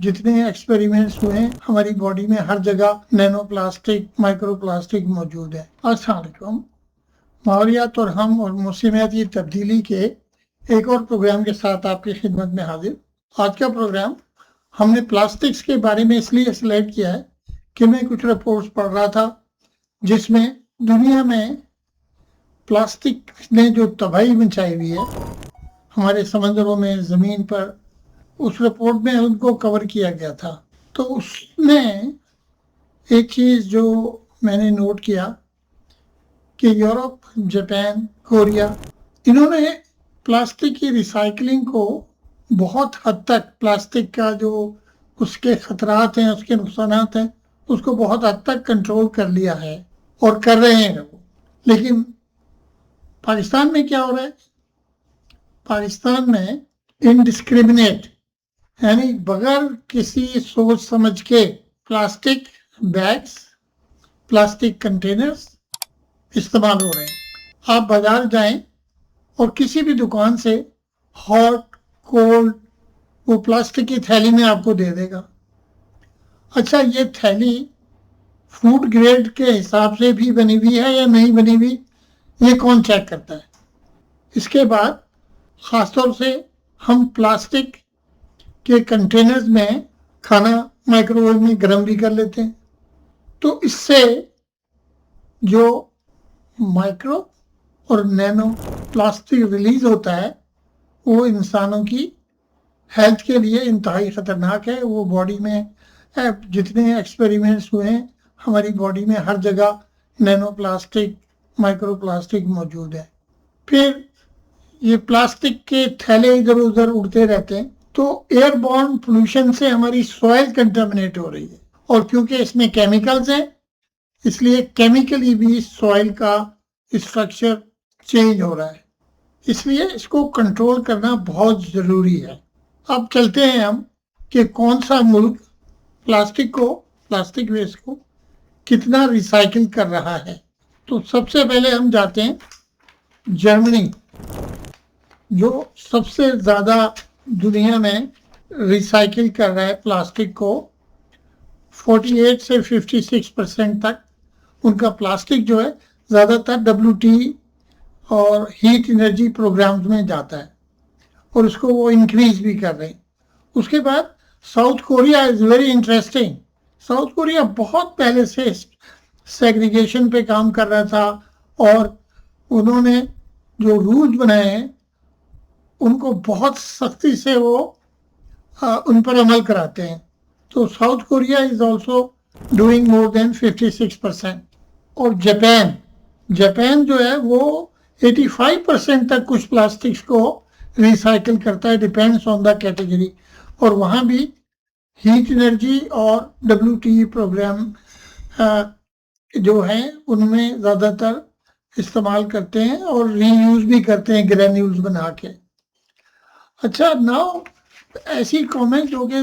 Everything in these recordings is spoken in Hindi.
जितने एक्सपेरिमेंट्स हुए हैं हमारी बॉडी में हर जगह नैनो प्लास्टिक माइक्रो प्लास्टिक मौजूद है। अस्सलाम वालेकुम। माहौलियात और हम और मौसमियाती तब्दीली के एक और प्रोग्राम के साथ आपकी खिदमत में हाजिर। आज का प्रोग्राम हमने प्लास्टिक्स के बारे में इसलिए सिलेक्ट किया है कि मैं कुछ रिपोर्ट्स पढ़ रहा था जिसमें दुनिया में प्लास्टिक ने जो तबाही मचाई हुई है हमारे समंदरों में, ज़मीन पर, उस रिपोर्ट में उनको कवर किया गया था। तो उसमें एक चीज़ जो मैंने नोट किया कि यूरोप, जापान, कोरिया, इन्होंने प्लास्टिक की रिसाइकलिंग को बहुत हद तक, प्लास्टिक का जो उसके खतरात हैं, उसके नुकसानात हैं, उसको बहुत हद तक कंट्रोल कर लिया है और कर रहे हैं वो। लेकिन पाकिस्तान में क्या हो रहा है? पाकिस्तान में इनडिस्क्रिमिनेट, यानी बगैर किसी सोच समझ के प्लास्टिक बैग्स, प्लास्टिक कंटेनर्स इस्तेमाल हो रहे हैं। आप बाजार जाएं और किसी भी दुकान से हॉट, कोल्ड, वो प्लास्टिक की थैली में आपको दे देगा। अच्छा, ये थैली फूड ग्रेड के हिसाब से भी बनी हुई है या नहीं बनी हुई, ये कौन चेक करता है? इसके बाद ख़ासतौर से हम प्लास्टिक के कंटेनर्स में खाना माइक्रोवेव में गर्म भी कर लेते हैं, तो इससे जो माइक्रो और नैनो प्लास्टिक रिलीज होता है वो इंसानों की हेल्थ के लिए इंतहाई ख़तरनाक है। वो बॉडी में जितने एक्सपेरिमेंट्स हुए हैं हमारी बॉडी में हर जगह नैनो प्लास्टिक, माइक्रो प्लास्टिक मौजूद है। फिर ये प्लास्टिक के थैले इधर उधर उड़ते रहते हैं, तो एयरबॉर्न पोल्यूशन से हमारी सॉइल कंटामिनेट हो रही है, और क्योंकि इसमें केमिकल्स हैं इसलिए केमिकली भी सॉइल का स्ट्रक्चर चेंज हो रहा है। इसलिए इसको कंट्रोल करना बहुत ज़रूरी है। अब चलते हैं हम कि कौन सा मुल्क प्लास्टिक वेस्ट को कितना रिसाइकिल कर रहा है। तो सबसे पहले हम जाते हैं जर्मनी, जो सबसे ज़्यादा दुनिया में रिसाइकिल कर रहा है प्लास्टिक को। 48 से 56% तक उनका प्लास्टिक जो है ज़्यादातर WTE और हीट एनर्जी प्रोग्राम्स में जाता है और उसको वो इंक्रीज भी कर रहे हैं। उसके बाद south Korea is very interesting. South Korea बहुत पहले से सेग्रीगेशन पे काम कर रहा था और उन्होंने जो रूल्स बनाए हैं उनको बहुत सख्ती से वो उन पर अमल कराते हैं। तो south Korea is also doing more than 56%। और जापान जो है वो 85% तक कुछ प्लास्टिक्स को रिसाइकिल करता है, डिपेंड्स ऑन द कैटेगरी। और वहाँ भी हीट एनर्जी और WTE प्रोग्राम जो हैं उनमें ज़्यादातर इस्तेमाल करते हैं और रीयूज़ भी करते हैं ग्रेन्यूल्स बना के। अच्छा, नाउ ऐसी कमेंट जो कि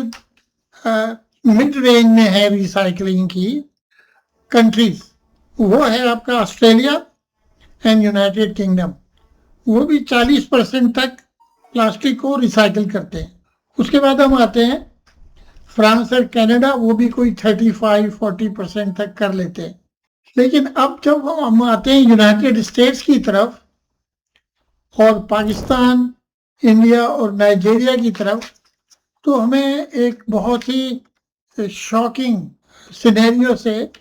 मिड रेंज में है रिसाइकलिंग की कंट्रीज, वो है आपका ऑस्ट्रेलिया एंड यूनाइटेड किंगडम। वो भी 40% तक प्लास्टिक को रिसाइकिल करते हैं। उसके बाद हम आते हैं फ्रांस और कनाडा, वो भी कोई 35-40% तक कर लेते हैं। लेकिन अब जब हम आते हैं यूनाइटेड स्टेट्स की तरफ और पाकिस्तान, इंडिया और नाइजीरिया की तरफ, तो हमें एक बहुत ही शॉकिंग सिनेरियो से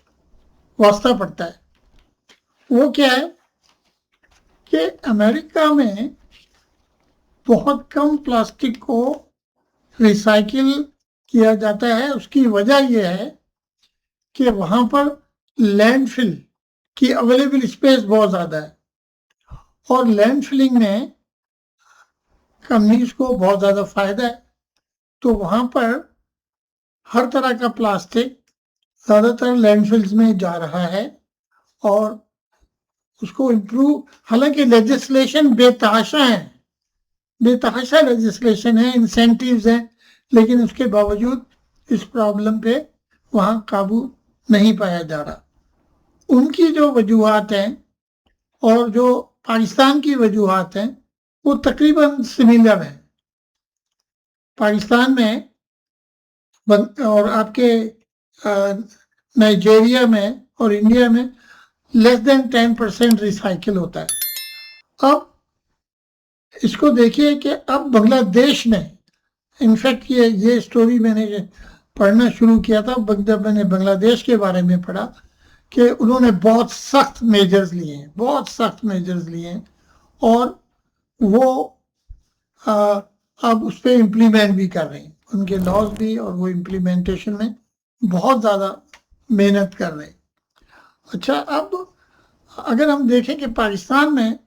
वास्ता पड़ता है। वो क्या है कि अमेरिका में बहुत कम प्लास्टिक को रिसाइकिल किया जाता है। उसकी वजह यह है कि वहाँ पर लैंडफिल की अवेलेबल स्पेस बहुत ज़्यादा है और लैंडफिलिंग में कंपनीज को बहुत ज़्यादा फ़ायदा है। तो वहाँ पर हर तरह का प्लास्टिक ज़्यादातर लैंडफिल्स में जा रहा है और उसको इम्प्रूव, हालांकि लेजिस्लेशन बेतहाशा लेजिस्लेशन है, इंसेंटिव्स हैं, लेकिन उसके बावजूद इस प्रॉब्लम पे वहाँ काबू नहीं पाया जा रहा। उनकी जो वजूहात हैं और जो पाकिस्तान की वजूहात हैं वो तकरीबन सिमिलर हैं। पाकिस्तान में और आपके नाइजीरिया में और इंडिया में लेस देन 10% रिसाइकिल होता है। अब इसको देखिए कि अब बांग्लादेश में, इनफैक्ट ये स्टोरी मैंने पढ़ना शुरू किया था जब मैंने बांग्लादेश के बारे में पढ़ा कि उन्होंने बहुत सख्त मेजर्स लिए हैं, बहुत सख्त मेजर्स लिए हैं, और वो अब उस पर इम्प्लीमेंट भी कर रहे हैं, उनके लॉज भी, और वो इम्प्लीमेंटेशन में बहुत ज़्यादा मेहनत कर रहे हैं। अच्छा, अब अगर हम देखें कि पाकिस्तान में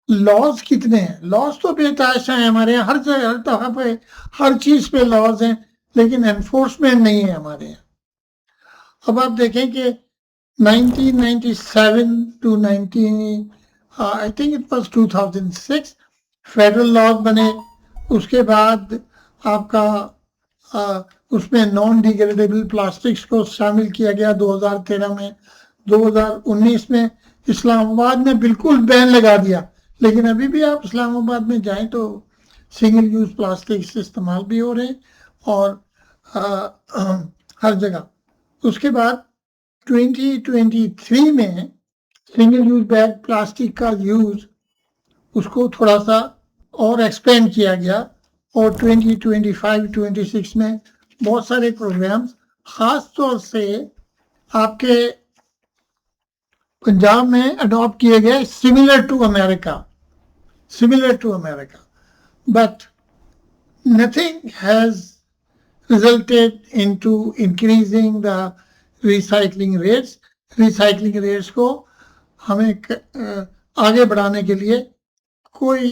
लॉज कितने हैं, लॉज तो बेतहाशा है हमारे यहाँ, हर जगह हर तरह पे हर चीज़ पे लॉज हैं, लेकिन एनफोर्समेंट नहीं है हमारे यहाँ। अब आप देखें कि 1997 to 19 I think it was 2006 federal laws बने। उसके बाद आपका उसमें नॉन डिग्रेडेबल प्लास्टिक्स को शामिल किया गया 2013 में। 2019 में इस्लामाबाद ने बिल्कुल बैन लगा दिया, लेकिन अभी भी आप इस्लामाबाद में जाएं तो सिंगल यूज प्लास्टिक्स इस्तेमाल भी हो रहे हैं, और हर जगह। उसके बाद 2023 में सिंगल यूज बैग प्लास्टिक का यूज उसको थोड़ा सा और एक्सपेंड किया गया, और 2025-26 में बहुत सारे प्रोग्राम्स, खास तौर से आपके पंजाब में अडॉप्ट किए गए, similar to America, but nothing has resulted into increasing the recycling rates को हमें आगे बढ़ाने के लिए कोई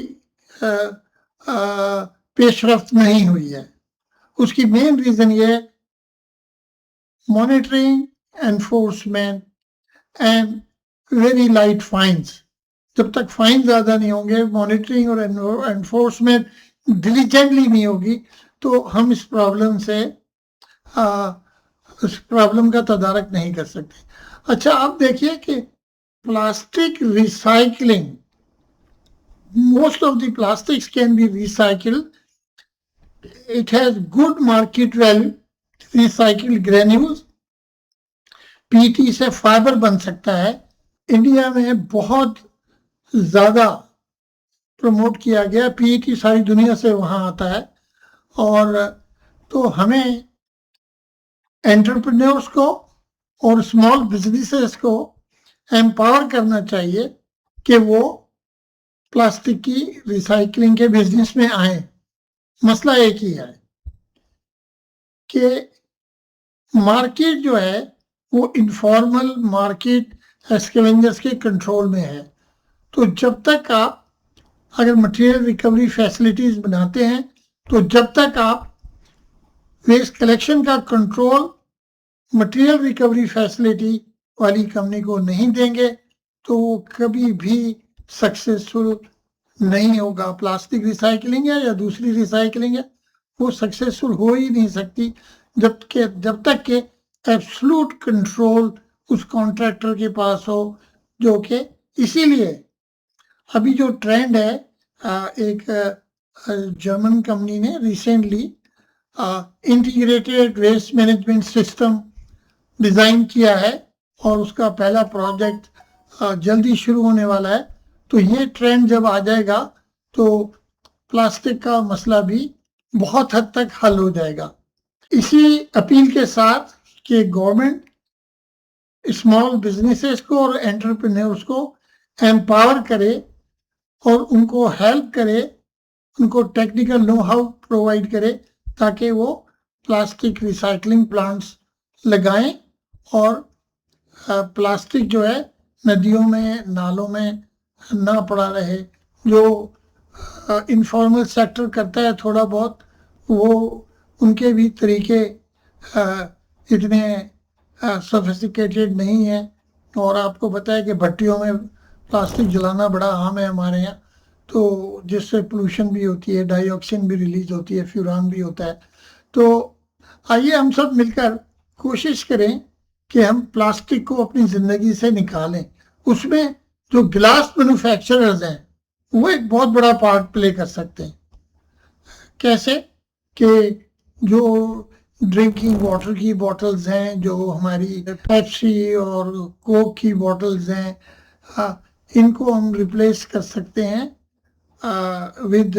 पेशरफ्त नहीं हुई है। उसकी मेन रीजन ये monitoring, enforcement and very light fines. जब तक फाइन ज़्यादा नहीं होंगे, मॉनिटरिंग और एनफोर्समेंट डिलीजेंटली नहीं होगी, तो हम इस प्रॉब्लम का तदारक नहीं कर सकते। अच्छा, आप देखिए कि plastic recycling, most of the plastics can be recycled. It has good market value. Recycled granules, PT से फाइबर बन सकता है। इंडिया में बहुत ज़्यादा प्रमोट किया गया, पीटी सारी दुनिया से वहाँ आता है, और तो हमें एंटरप्रेन्योर्स को और स्मॉल बिजनेसेस को एम्पावर करना चाहिए कि वो प्लास्टिक की रिसाइकलिंग के बिजनेस में आए। मसला एक ही है कि मार्केट जो है वो इनफॉर्मल मार्केट स्कैवेंजर्स के कंट्रोल में है। तो जब तक आप अगर मटेरियल रिकवरी फैसिलिटीज बनाते हैं, तो जब तक आप वेस्ट कलेक्शन का कंट्रोल मटेरियल रिकवरी फैसिलिटी वाली कंपनी को नहीं देंगे, तो वो कभी भी सक्सेसफुल नहीं होगा। प्लास्टिक रिसाइकलिंग है या दूसरी रिसाइकलिंग है, वो सक्सेसफुल हो ही नहीं सकती जब तक के एब्सोल्यूट कंट्रोल उस कॉन्ट्रैक्टर के पास हो, जो कि इसीलिए अभी जो ट्रेंड है, एक जर्मन कंपनी ने recently integrated waste management system design किया है, और उसका पहला प्रोजेक्ट जल्दी शुरू होने वाला है। तो ये ट्रेंड जब आ जाएगा तो प्लास्टिक का मसला भी बहुत हद तक हल हो जाएगा। इसी अपील के साथ कि गवर्नमेंट स्मॉल बिजनेसेस को और एंटरप्रेन्योर्स को एम्पावर करे और उनको हेल्प करे, उनको टेक्निकल नो हाउ प्रोवाइड करे, ताकि वो प्लास्टिक रिसाइकलिंग प्लांट्स लगाएं और प्लास्टिक जो है नदियों में, नालों में ना पड़ा रहे। जो इनफॉर्मल सेक्टर करता है थोड़ा बहुत, वो उनके भी तरीके इतने सोफिस्टिकेटेड नहीं है, और आपको पता है कि भट्टियों में प्लास्टिक जलाना बड़ा आम है हमारे यहाँ, तो जिससे पोल्यूशन भी होती है, डाइऑक्सिन भी रिलीज होती है, फ्यूरान भी होता है। तो आइए हम सब मिलकर कोशिश करें कि हम प्लास्टिक को अपनी ज़िंदगी से निकालें। उसमें जो ग्लास मैन्युफैक्चरर्स हैं वो एक बहुत बड़ा पार्ट प्ले कर सकते हैं। कैसे कि जो ड्रिंकिंग वाटर की बॉटल्स हैं, जो हमारी पेप्सी और कोक की बॉटल्स हैं, इनको हम रिप्लेस कर सकते हैं विद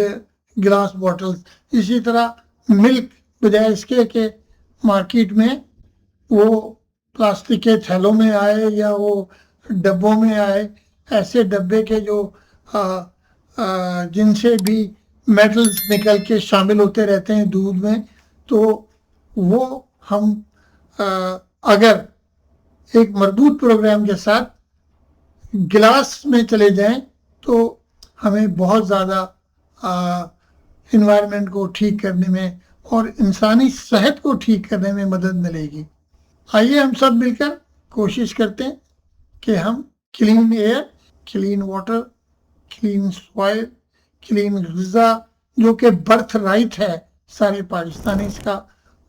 ग्लास बॉटल्स। इसी तरह मिल्क, बजाय इसके कि मार्केट में वो प्लास्टिक के थैलों में आए या वो डब्बों में आए, ऐसे डब्बे के जो जिनसे भी मेटल्स निकल के शामिल होते रहते हैं दूध में, तो वो हम अगर एक मजबूत प्रोग्राम के साथ गिलास में चले जाएं तो हमें बहुत ज़्यादा इन्वायरमेंट को ठीक करने में और इंसानी सेहत को ठीक करने में मदद मिलेगी। आइए हम सब मिलकर कोशिश करते हैं कि हम clean air, clean water, clean soil, clean ग़िज़ा, जो कि बर्थ राइट है सारे पाकिस्तानीज़ का,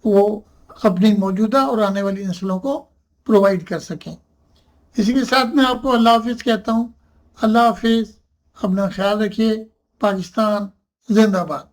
वो अपनी मौजूदा और आने वाली नस्लों को प्रोवाइड कर सकें। इसी के साथ मैं आपको अल्लाह हाफिज़ कहता हूँ। अल्लाह हाफिज़, अपना ख्याल रखिए। पाकिस्तान जिंदाबाद।